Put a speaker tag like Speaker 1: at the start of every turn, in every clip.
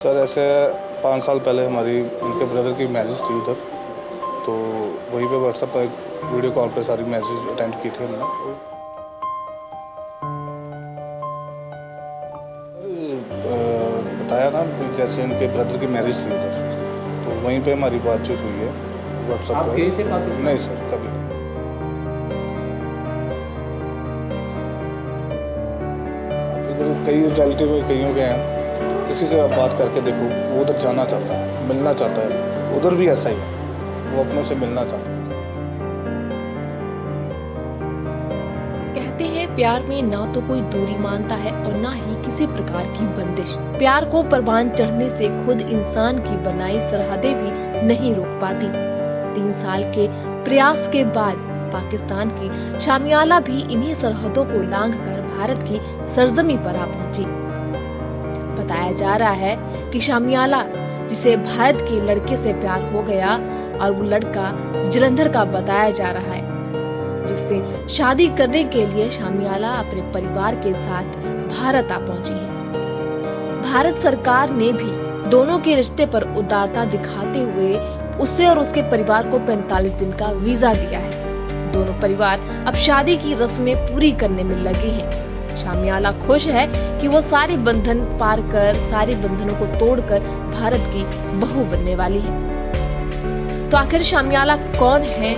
Speaker 1: Sir ऐसे 5 साल पहले हमारी इनके ब्रदर की मैरिज थी उधर, तो वहीं पे व्हाट्सएप पर वीडियो कॉल पे सारी मैरिज अटेंड की थी हमने। बताया ना, जैसे इनके ब्रदर की मैरिज थी उधर, तो वहीं पे हमारी बातचीत हुई है व्हाट्सएप
Speaker 2: आप
Speaker 1: पर।
Speaker 2: गए थे पाकिस्तान?
Speaker 1: नहीं सर, कभी नहीं। इधर कई रिलेटिव में कईयों के हैं, किसी से आप बात करके देखो, वो उधर जाना चाहता है, मिलना चाहता है। उधर भी ऐसा ही है, वो अपनों से मिलना चाहता है।
Speaker 3: कहते हैं प्यार में ना तो कोई दूरी मानता है और ना ही किसी प्रकार की बंदिश। प्यार को परवान चढ़ने से खुद इंसान की बनाई सरहदें भी नहीं रोक पाती। 3 साल के प्रयास के बाद पाकिस्तान की शामियाला भी इन्हीं सरहदों को लांघकर भारत की सरजमी पर आ पहुंची। बताया जा रहा है कि शामियाला, जिसे भारत के लड़के से प्यार हो गया और वो लड़का जलंधर का बताया जा रहा है, जिससे शादी करने के लिए शामियाला अपने परिवार के साथ भारत आ पहुंची है। भारत सरकार ने भी दोनों के रिश्ते पर उदारता दिखाते हुए उसे और उसके परिवार को 45 दिन का वीजा दिया है। दोनों परिवार अब शादी की रस्में पूरी करने में लगे हैं। शामियाला खुश है कि वो सारे बंधन पार कर, सारे बंधनों को तोड़कर भारत की बहू बनने वाली है। तो आखिर शामियाला कौन है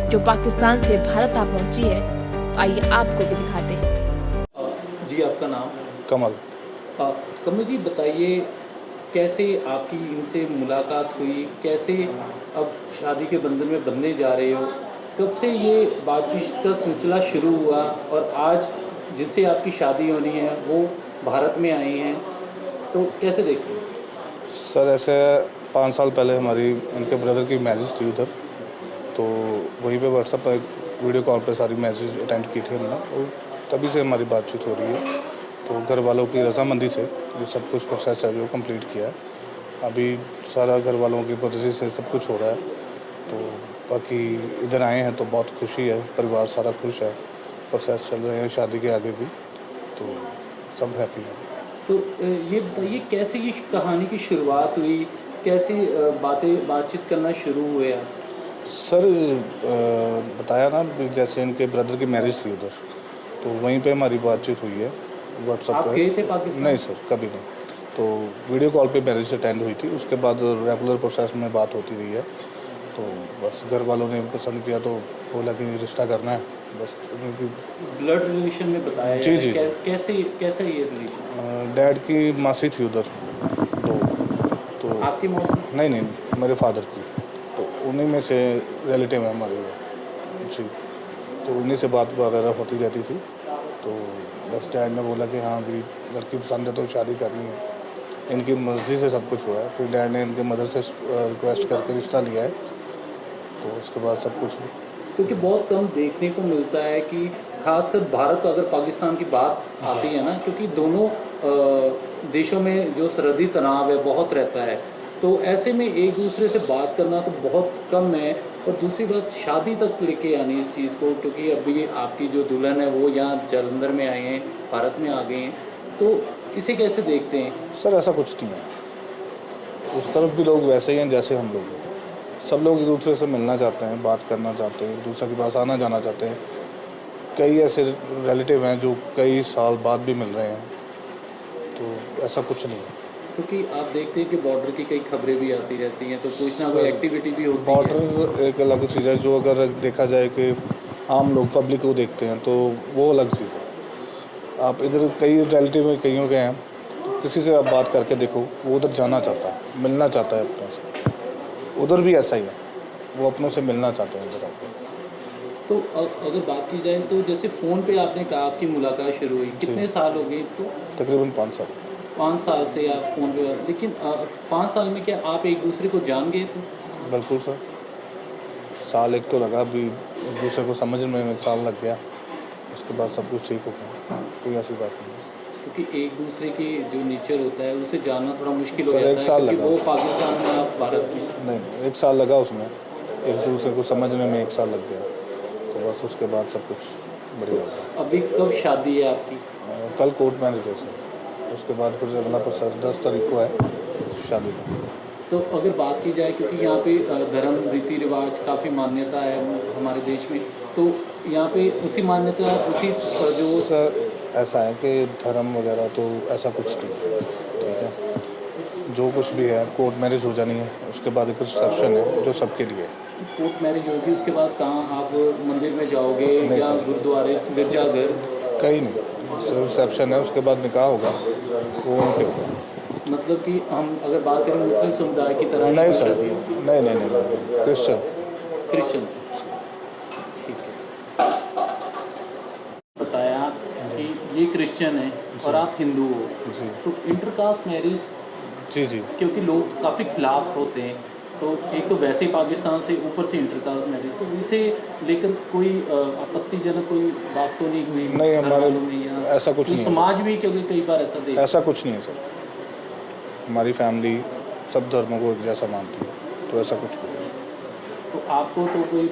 Speaker 3: जो पाकिस्तान से भारत आ पहुंची है? तो आइए आपको भी दिखाते हैं।
Speaker 2: जी, आपका नाम?
Speaker 1: कमल।
Speaker 2: कमल जी, बताइए कैसे आपकी इनसे मुलाकात हुई, कैसे अब शादी के बंधन में बंधने जा रहे हो, कब से ये बातचीत का सिलसिला शुरू हुआ और आज जिनसे आपकी शादी होनी है वो भारत में आई हैं, तो कैसे देखते हैं?
Speaker 1: सर ऐसे 5 साल पहले हमारी इनके ब्रदर की मैरिज थी उधर, तो वहीं पे व्हाट्सएप पर वीडियो कॉल पे सारी मैसेज अटेंड की थी हमने, और तभी से हमारी बातचीत हो रही है। तो घर वालों की रजामंदी से ये सब कुछ प्रोसेस है जो कंप्लीट किया है। अभी सारा घर वालों की मर्जी से सब कुछ हो रहा है। तो बाकी इधर आए हैं तो बहुत खुशी है, परिवार सारा खुश है, प्रोसेस चल रहे हैं शादी के आगे भी, तो सब हैप्पी हैं।
Speaker 2: तो ये बताइए कैसे ये कहानी की शुरुआत हुई, कैसे बातचीत करना शुरू हुए आप?
Speaker 1: सर बताया ना, जैसे इनके ब्रदर की मैरिज थी उधर, तो वहीं पे हमारी बातचीत हुई है व्हाट्सएप
Speaker 2: आप
Speaker 1: पर।
Speaker 2: गए थे पाकिस्तान?
Speaker 1: नहीं सर, कभी नहीं। तो वीडियो कॉल पे मैरिज अटेंड हुई थी, उसके बाद रेगुलर प्रोसेस में बात होती रही है। तो बस घर वालों ने पसंद किया तो बोला कि रिश्ता करना है, बस उनकी।
Speaker 2: ब्लड रिलेशन में बताया
Speaker 1: जी,
Speaker 2: जा रहा है।
Speaker 1: जी, जी।
Speaker 2: कैसा ये रिलेशन?
Speaker 1: डैड की मासी थी उधर, तो
Speaker 2: आपकी मौसी?
Speaker 1: नहीं, मेरे फादर की, तो उन्हीं में से रिलेटिव है हमारे जी। तो उन्हीं से बात वगैरह होती रहती थी। तो बस डैड ने बोला कि हाँ अभी लड़की पसंद है तो शादी करनी है। इनकी मर्ज़ी से सब कुछ हुआ है। फिर डैड ने इनके मदर से रिक्वेस्ट करके रिश्ता लिया है, तो उसके बाद सब कुछ।
Speaker 2: क्योंकि बहुत कम देखने को मिलता है कि खासकर भारत, अगर पाकिस्तान की बात आती है ना, क्योंकि दोनों देशों में जो सरहदी तनाव है बहुत रहता है, तो ऐसे में एक दूसरे से बात करना तो बहुत कम है। और दूसरी बात, शादी तक लेके आनी इस चीज़ को, क्योंकि अभी आपकी जो दुल्हन है वो यहाँ जलंधर में आए हैं, भारत में आ गए हैं, तो इसे कैसे देखते हैं?
Speaker 1: सर ऐसा कुछ नहीं है, उस तरफ भी लोग वैसे ही हैं जैसे हम लोग हैं। सब लोग एक दूसरे से मिलना चाहते हैं, बात करना चाहते हैं, एक दूसरे के पास आना जाना चाहते हैं। कई ऐसे रिलेटिव हैं जो कई साल बाद भी मिल रहे हैं, तो ऐसा कुछ नहीं है।
Speaker 2: क्योंकि आप देखते हैं कि बॉर्डर की कई खबरें भी आती रहती हैं, तो कुछ ना कोई एक्टिविटी भी होती है।
Speaker 1: बॉर्डर एक अलग चीज़ है, जो अगर देखा जाए कि आम लोग पब्लिक को देखते हैं तो वो अलग चीज़ है। आप इधर कई रिलेटिव में कईयों के हैं, किसी से आप बात करके देखो, वो उधर जाना चाहता है, मिलना चाहता है अपनों से। उधर भी ऐसा ही है, वो अपनों से मिलना चाहते हैं उधर आके।
Speaker 2: तो अगर बात की जाए तो जैसे फ़ोन पे आपने कहा आपकी मुलाकात शुरू हुई, कितने साल हो गए इसको?
Speaker 1: तकरीबन 5 साल।
Speaker 2: 5 साल से आप फ़ोन पे, लेकिन 5 साल में क्या आप एक दूसरे को जान गए थे?
Speaker 1: बिल्कुल सर, साल एक तो लगा, अभी एक दूसरे को समझने में साल लग गया, उसके बाद सब कुछ ठीक हो गया, कोई ऐसी बात नहीं।
Speaker 2: क्योंकि एक दूसरे की जो नेचर होता है उसे जानना थोड़ा मुश्किल हो
Speaker 1: सर,
Speaker 2: जाता
Speaker 1: एक
Speaker 2: है,
Speaker 1: साल
Speaker 2: क्योंकि
Speaker 1: लगा
Speaker 2: वो
Speaker 1: उसमें।
Speaker 2: पाकिस्तान में, आप भारत में।
Speaker 1: नहीं, 1 साल लगा उसमें, एक दूसरे को समझने में 1 साल लग गया, तो बस उसके बाद सब कुछ बढ़िया हो गया।
Speaker 2: अभी कब शादी है आपकी?
Speaker 1: कल कोर्ट मैरिज है सर, उसके बाद फिर अगला प्रोसेस 10 तारीख को है, शादी का।
Speaker 2: तो अगर बात की जाए, क्योंकि यहाँ पे धर्म रीति रिवाज काफ़ी मान्यता है हमारे देश में, तो यहाँ पे उसी मान्यता उसी जो
Speaker 1: सर ऐसा है कि धर्म वगैरह तो ऐसा कुछ नहीं, ठीक है। जो कुछ भी है कोर्ट मैरिज हो जानी है, उसके बाद एक रिसेप्शन है जो सबके लिए है।
Speaker 2: कोर्ट मैरिज होगी, उसके बाद कहाँ आप मंदिर में जाओगे
Speaker 1: नहीं
Speaker 2: या
Speaker 1: सर।
Speaker 2: गुरुद्वारे गिरजाघर?
Speaker 1: कहीं नहीं, सिर्फ रिसेप्शन है, उसके बाद निकाह होगा, वो उनके ऊपर।
Speaker 2: मतलब कि हम अगर बात करें मुस्लिम समुदाय की तरह ही
Speaker 1: नहीं
Speaker 2: कोई
Speaker 1: सर,
Speaker 2: शादी होगी?
Speaker 1: नहीं, क्रिश्चियन।
Speaker 2: क्रिश्चियन। ठीक है। बताया कि ये क्रिश्चियन है और आप हिंदू हो,
Speaker 1: जी
Speaker 2: तो इंटरकास्ट मैरिज,
Speaker 1: जी जी।
Speaker 2: क्योंकि लोग काफ़ी खिलाफ होते हैं, तो एक तो वैसे ही पाकिस्तान से ऊपर से इंटरकास्ट मैरिज, तो इसे लेकर कोई आपत्तिजनक कोई बात तो नहीं हुई?
Speaker 1: नहीं, हमारे
Speaker 2: घरवालों में या
Speaker 1: ऐसा कुछ
Speaker 2: कोई
Speaker 1: नहीं है।
Speaker 2: समाज भी, क्योंकि कई बार ऐसा देख
Speaker 1: ऐसा कुछ नहीं है सर, हमारी फैमिली सब धर्मों को एक जैसा मानती है, तो ऐसा कुछ नहीं है।
Speaker 2: तो आपको तो कोई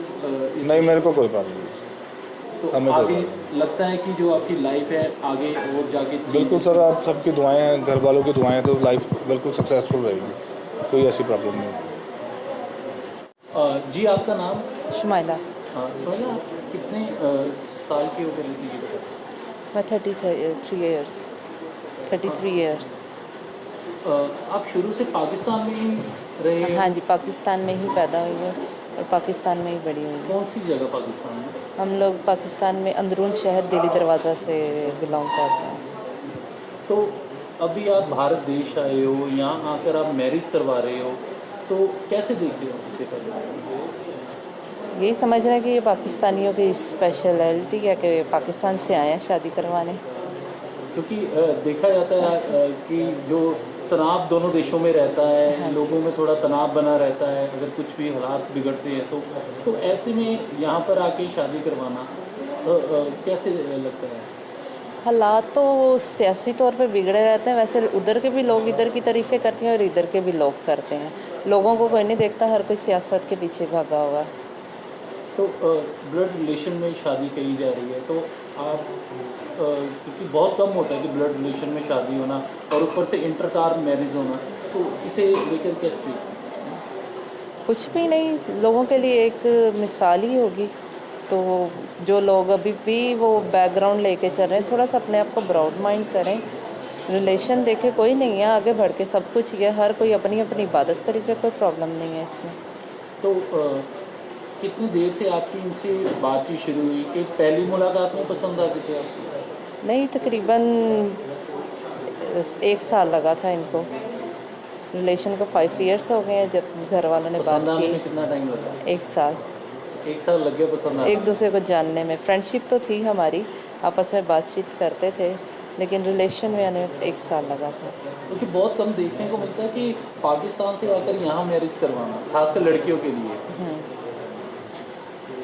Speaker 1: नहीं, मेरे को कोई प्रॉब्लम नहीं सर।
Speaker 2: तो
Speaker 1: हमें कोई
Speaker 2: आगे
Speaker 1: बात
Speaker 2: लगता है कि जो आपकी लाइफ है आगे और जाके
Speaker 1: बिल्कुल सर, आप सबकी दुआएं हैं, घर वालों की दुआएं हैं, तो लाइफ बिल्कुल सक्सेसफुल रहेगी, कोई ऐसी प्रॉब्लम नहीं होगी।
Speaker 2: जी आपका नाम?
Speaker 4: शुमाइला।
Speaker 2: सोहेला, आप कितने साल की हो गई थी ये बताओ?
Speaker 4: मैं 33 ईयर्स 33 ईयर्स।
Speaker 2: आप शुरू से पाकिस्तान में ही रहे हैं?
Speaker 4: हाँ जी, पाकिस्तान में ही पैदा हुई हूँ और पाकिस्तान में ही बड़ी हुई हूँ।
Speaker 2: कौन सी जगह पाकिस्तान में?
Speaker 4: हम लोग पाकिस्तान में अंदरून शहर दिल्ली दरवाज़ा से बिलोंग करते हैं।
Speaker 2: तो अभी आप भारत देश आए हो, यहाँ आकर आप मैरिज करवा रहे हो, तो कैसे देखते हो इसे करने?
Speaker 4: यही समझ रहे हैं कि ये पाकिस्तानियों की स्पेशलिटी है कि पाकिस्तान से आए हैं शादी करवाने।
Speaker 2: क्योंकि देखा जाता है कि जो तनाव दोनों देशों में रहता है, लोगों में थोड़ा तनाव बना रहता है, अगर कुछ भी हालात बिगड़ते हैं तो ऐसे में यहाँ पर आके शादी करवाना कैसे लगता है?
Speaker 4: हालात तो सियासी तौर पे बिगड़े रहते हैं, वैसे उधर के भी लोग इधर की तारीफ़ें करते हैं और इधर के भी लोग करते हैं। लोगों को कोई नहीं देखता, हर कोई सियासत के पीछे भागा हुआ है।
Speaker 2: तो ब्लड रिलेशन में शादी करी जा रही है, तो आप क्योंकि बहुत कम होता है कि ब्लड रिलेशन में शादी होना और ऊपर से इंटरकास्ट मैरिज होना, तो इसे लेकर कैसे?
Speaker 4: कुछ भी नहीं, लोगों के लिए एक मिसाल ही होगी। तो जो लोग अभी भी वो बैकग्राउंड लेके चल रहे हैं, थोड़ा सा अपने आप को ब्रॉड माइंड करें। रिलेशन देखे कोई नहीं है, आगे बढ़ के सब कुछ ही है, हर कोई अपनी अपनी इबादत करी जाए, कोई प्रॉब्लम नहीं है इसमें।
Speaker 2: तो कितनी देर से आपकी इनसे बातचीत शुरू हुई कि पहली मुलाकात में पसंद आ गई थी आपको?
Speaker 4: नहीं, तकरीबन 1 साल लगा था इनको। रिलेशन को 5 इयर्स हो गए हैं जब घर वालों ने बात
Speaker 2: पसंद आने में
Speaker 4: की।
Speaker 2: कितना टाइम लगा?
Speaker 4: 1 साल।
Speaker 2: 1 साल लग गया पसंद आने?
Speaker 4: एक दूसरे को जानने में। फ्रेंडशिप तो थी हमारी, आपस में बातचीत करते थे, लेकिन रिलेशन में आने में 1 साल लगा था।
Speaker 2: क्योंकि बहुत कम देखने को मिलता है कि पाकिस्तान से आकर यहाँ मैरिज करवाना, खासकर लड़कियों के लिए।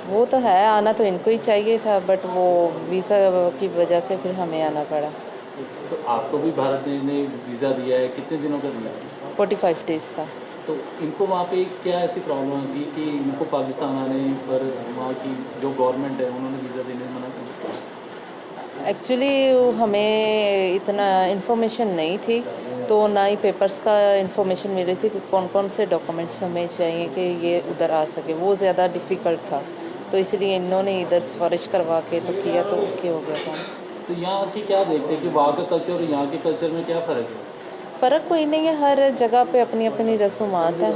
Speaker 4: वो तो है, आना तो इनको ही चाहिए था, बट वो वीज़ा की वजह से फिर हमें आना पड़ा।
Speaker 2: तो आपको भी भारत ने वीज़ा दिया है, कितने दिनों का दिया?
Speaker 4: 45 डेज़ का।
Speaker 2: तो इनको वहाँ पे क्या ऐसी प्रॉब्लम थी कि इनको पाकिस्तान आने पर वहाँ की जो गवर्नमेंट है उन्होंने वीज़ा देने से मना किया?
Speaker 4: एक्चुअली हमें इतना इन्फॉर्मेशन नहीं थी, तो ना ही पेपर्स का इन्फॉर्मेशन मिल रही थी कि कौन कौन से डॉक्यूमेंट्स हमें चाहिए कि ये उधर आ सके। वो ज़्यादा डिफ़िकल्ट था, तो इसलिए इन्होंने इधर सिफारिश करवा के तो किया, तो ओके हो गया था।
Speaker 2: तो यहाँ की क्या देखते हैं कि वहाँ का कल्चर और यहाँ के कल्चर में क्या फ़र्क है?
Speaker 4: फ़र्क कोई नहीं है, हर जगह पे अपनी अपनी रसूमात हैं।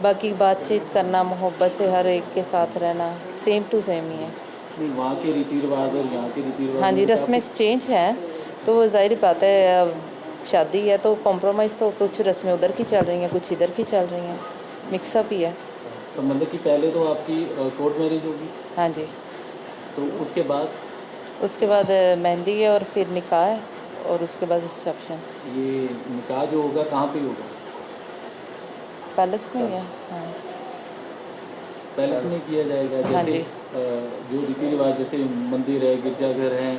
Speaker 4: बाकी बातचीत करना, मोहब्बत से हर एक के साथ रहना सेम टू सेम ही है।
Speaker 2: नहीं, वहाँ के रीति रिवाज और यहाँ के रीति रिवाज
Speaker 4: हाँ जी,
Speaker 2: में क्या
Speaker 4: रस्में चेंज हैं, तो वो ज़ाहिर बात है, अब शादी है तो कॉम्प्रोमाइज़ तो कुछ रस्में उधर की चल रही हैं, कुछ इधर की चल रही हैं, मिक्सअप ही है।
Speaker 2: तो मतलब कि पहले तो आपकी कोर्ट मैरिज होगी,
Speaker 4: हाँ जी,
Speaker 2: तो उसके बाद
Speaker 4: मेहंदी है और फिर निकाह है और उसके बाद रिसेप्शन।
Speaker 2: ये निकाह जो होगा कहाँ पे होगा?
Speaker 4: पैलेस में ही है। हाँ
Speaker 2: पैलेस में किया जाएगा?
Speaker 4: हाँ
Speaker 2: जैसे
Speaker 4: जी।
Speaker 2: जो रीति रिवाज जैसे मंदिर है, गिरजाघर हैं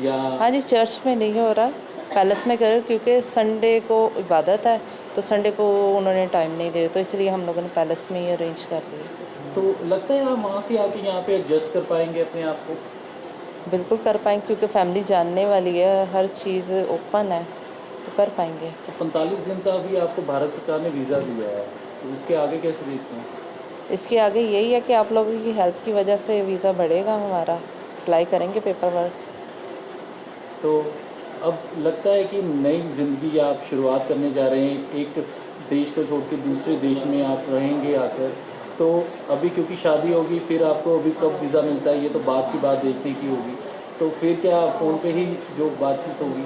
Speaker 2: या?
Speaker 4: हाँ जी, चर्च में नहीं हो रहा, पैलेस में कर, क्योंकि संडे को इबादत है, तो संडे को उन्होंने टाइम नहीं दिया, तो इसलिए हम लोगों ने पैलेस में ही अरेंज कर लिया।
Speaker 2: तो लगता है आप वहाँ से आके यहाँ पे एडजस्ट कर पाएंगे अपने आप को?
Speaker 4: बिल्कुल कर पाएंगे, क्योंकि फैमिली जानने वाली है, हर चीज़ ओपन है, तो कर पाएंगे।
Speaker 2: तो 45 दिन का अभी आपको भारत सरकार ने वीज़ा दिया है, तो इसके आगे कैसे देखते हैं?
Speaker 4: इसके आगे यही है कि आप लोगों की हेल्प की वजह से वीज़ा बढ़ेगा, हमारा अप्लाई करेंगे पेपर वर्क।
Speaker 2: तो अब लगता है कि नई ज़िंदगी आप शुरुआत करने जा रहे हैं, एक देश को छोड़ के दूसरे देश में आप रहेंगे आकर, तो अभी क्योंकि शादी होगी, फिर आपको अभी कब वीज़ा मिलता है ये तो बात की बात देखने की होगी, तो फिर क्या फ़ोन पे ही जो बातचीत होगी?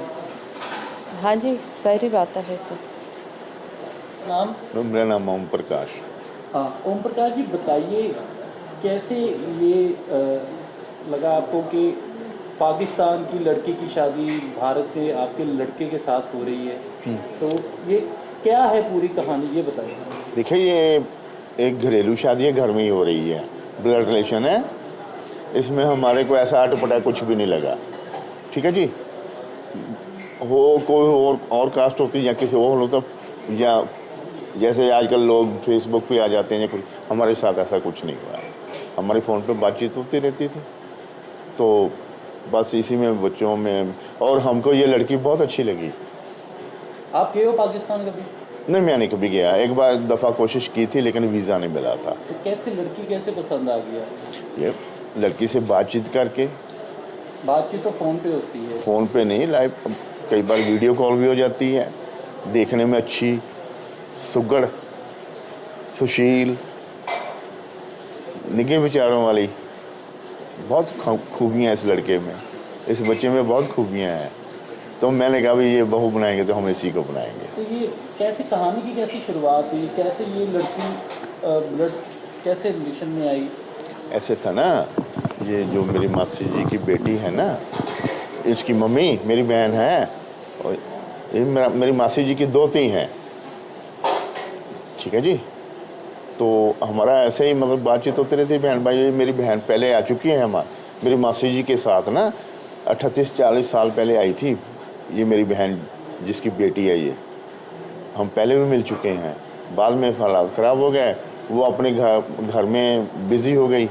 Speaker 4: हाँ जी, सारी बात है फिर तो।
Speaker 2: नाम?
Speaker 5: मेरा नाम ओम प्रकाश।
Speaker 2: हाँ, ओम प्रकाश जी बताइए, कैसे ये लगा आपको कि पाकिस्तान की लड़की की शादी भारत के आपके लड़के के साथ हो रही है, तो ये क्या है पूरी कहानी, ये बताइए।
Speaker 5: देखिए, ये एक घरेलू शादी है, घर में ही हो रही है, ब्लड रिलेशन है, इसमें हमारे को ऐसा अटपटा कुछ भी नहीं लगा। ठीक है जी, हो कोई और कास्ट होती या किसी और होता, या जैसे आजकल लोग फेसबुक पे आ जाते हैं या कुछ, हमारे साथ ऐसा कुछ नहीं हुआ है। हमारे फ़ोन पे बातचीत होती रहती थी, तो बस इसी में बच्चों में, और हमको ये लड़की बहुत अच्छी लगी।
Speaker 2: आप गए हो पाकिस्तान कभी?
Speaker 5: नहीं, मैं नहीं कभी गया, एक बार दफ़ा कोशिश की थी लेकिन वीज़ा नहीं मिला था।
Speaker 2: तो कैसे लड़की कैसे पसंद आ गया?
Speaker 5: ये लड़की से बातचीत करके,
Speaker 2: बातचीत तो फ़ोन पे होती है।
Speaker 5: फ़ोन पे नहीं, लाइव कई बार वीडियो कॉल भी हो जाती है, देखने में अच्छी, सुगड़, सुशील, निगे विचारों वाली, बहुत खूबियाँ इस लड़के में, इस बच्चे में बहुत खूबियाँ हैं। तो मैंने कहा भाई ये बहू बनाएंगे तो हम इसी को बनाएंगे।
Speaker 2: तो ये कैसे कहानी की कैसी शुरुआत हुई, कैसे ये लड़की ब्लड कैसे रिलेशन में आई?
Speaker 5: ऐसे था ना, ये जो मेरी मासी जी की बेटी है ना, इसकी मम्मी मेरी बहन है, और ये मेरी मासी जी की दोती हैं। ठीक है जी, तो हमारा ऐसे ही मतलब बातचीत होती रहती, बहन भाई। मेरी बहन पहले आ चुकी है मेरी मासी जी के साथ ना, 38-40 साल पहले आई थी ये मेरी बहन जिसकी बेटी है ये। हम पहले भी मिल चुके हैं, बाद में हालात ख़राब हो गए, वो अपने घर में बिज़ी हो गई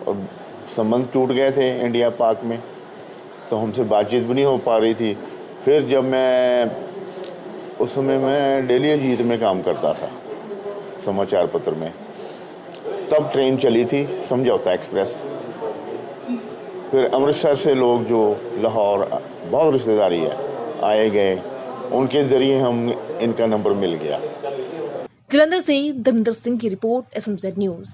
Speaker 5: और संबंध टूट गए थे इंडिया पाक में, तो हमसे बातचीत भी नहीं हो पा रही थी। फिर जब मैं उस समय मैं डेली अजीत में काम करता था, समाचार पत्र में, तब ट्रेन चली थी समझौता एक्सप्रेस। फिर अमृतसर से लोग जो लाहौर, बहुत रिश्तेदारी है, आए गए, उनके ज़रिए हम इनका नंबर मिल गया।
Speaker 3: जलंधर से दविंदर सिंह की रिपोर्ट, SMZ न्यूज़।